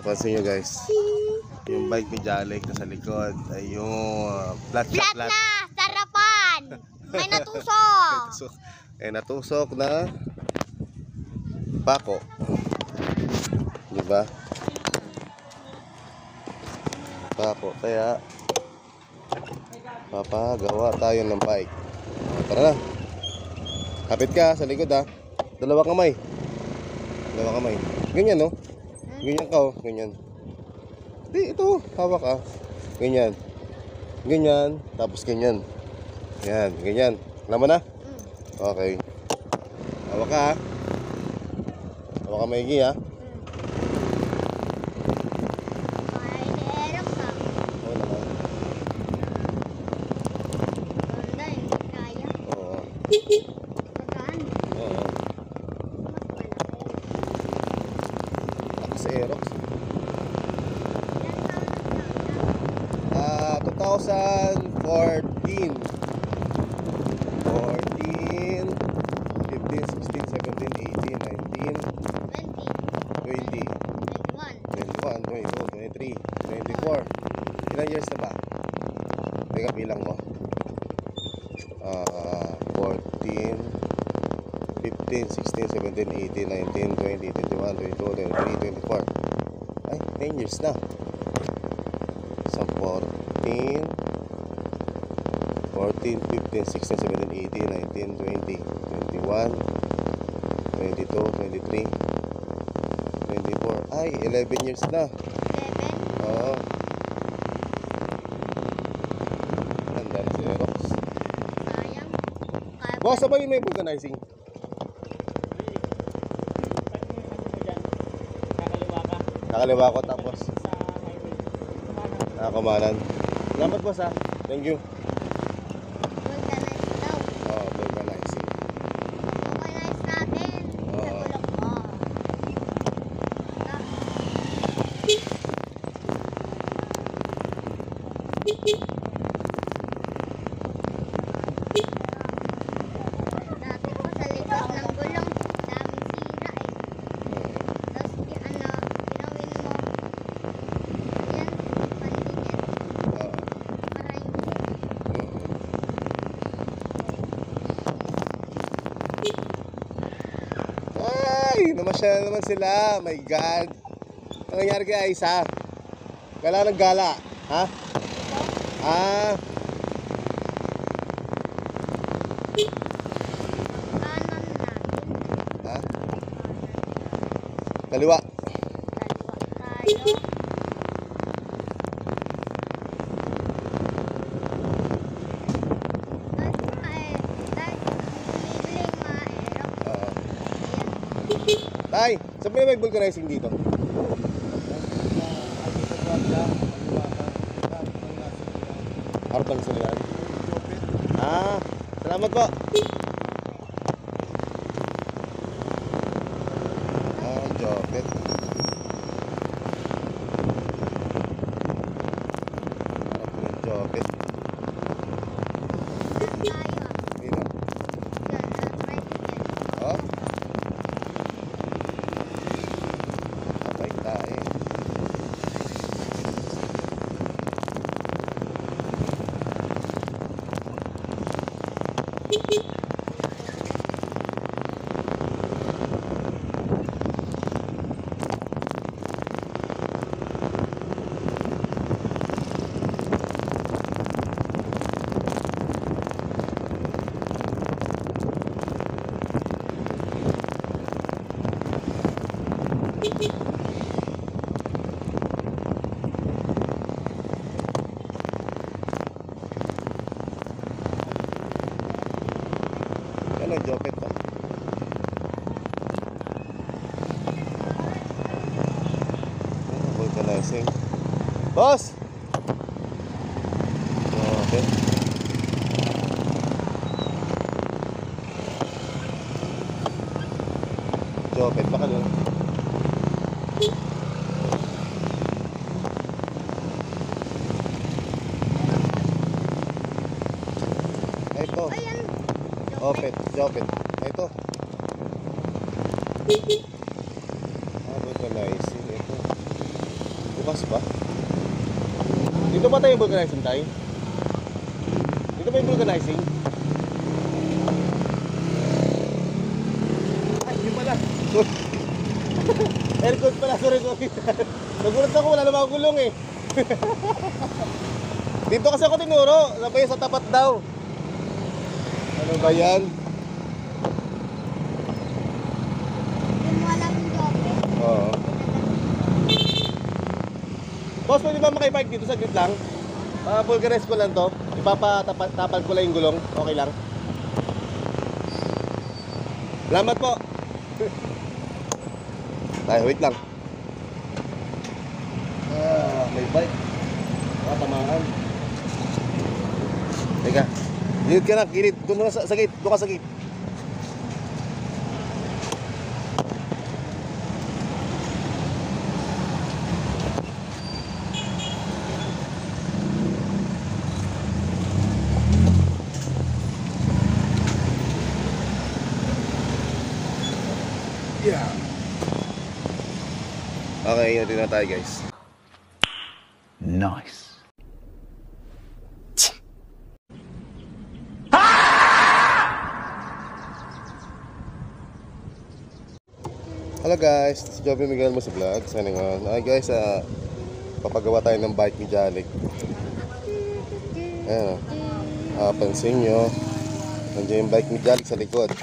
Pansin nyo guys, yung bike ni Jalik na sa likod ay yung flat na sarapan. May natusok. Natusok na pako, diba? Pako, kaya papagawa tayo ng bike. Tara na, kapit ka sa likod ha. Dalawa kamay, ganyan no. Ganyan ka, oh, ganyan. Di, ito, hawak ka. Ganyan. Ganyan, tapos ganyan. Yan, ganyan. Alam mo na? Okay. Hawak ka, ha. Hawak ka maigi, ha. Mahirap ka. Oo naman. Ganda, hindi kaya. Oo. Magaan. Oo. Sa Aerox. 2014, 15, 16, 17, 18, 19, 20, 21, 22, 23, 24. Ilang years na ba? Teka, bilang mo. 14, 15, 16, 17, 18, 19, 20, 21, 22, 23, 24. Ay, 10 years na. So, 14, 15, 16, 17, 18, 19, 20, 21, 22, 23, 24. Ay, 11 years na. 11? Oo. Handa na si Aerox. Sayang. Boss, sabay may vulcanizing. Nakaliwa ko tapos Kumanan. Salamat boss ha. Thank you. Vulcanize daw. Oo, vulcanizing. Vulcanize natin. Sa bulok mo. Dati po sa likod ng gulong, daming sira eh. Tapos ginawin mo, yan, pandikit. Para hindi. Ay, namasyal naman sila. My God. Ang nangyari kay Aisa? Kailangan ng gala. Ha? Ah. Kanan natin. Ha? Kaliwa. Kaliwa tayo. Tay, saan ba may vulcanizing dito? Artang Salilan. Ah, salamat po. Ah, Jopet. Harap ng Jopet. Dito. Oh? Patay tayo. Ano, Jopet to? Vulcanizing. Boss! Jopet. Jopet, baka doon. Ay, ito. Ayan. Open, open. Ito. Vulcanizing. Ito. Bukas ba? Dito ba tayo vulcanizing tayo? Dito ba yung vulcanizing? Ay, di pala. Aircon pala, sorry. Nagulat ako, wala namang gulong eh. Dito kasi ako tinuro, sabay sa tapat daw. Ano ba yan? Yung wala yung joke. Oo. Boss, pwede ba makipark dito sa grid lang? Vulcanize ko lang to. Ipapatapal ko lang yung gulong. Okay lang. Salamat po. Tayo, wait lang. May bike. Tamaan. Teka. Gilid ka na, gilid. Doon muna sa gate. Doon ka sa gate. Yeah. Okay, yun na tayo guys. Nice. Hello guys, this is Joby Miguel mo sa vlog. Signing on. Guys, papagawa tayo ng bike ni Jalik. Ayan o. Pansin nyo, nandiyan yung bike ni Jalik sa likod.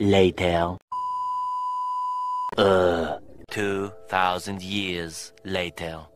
Later. 2,000 years later.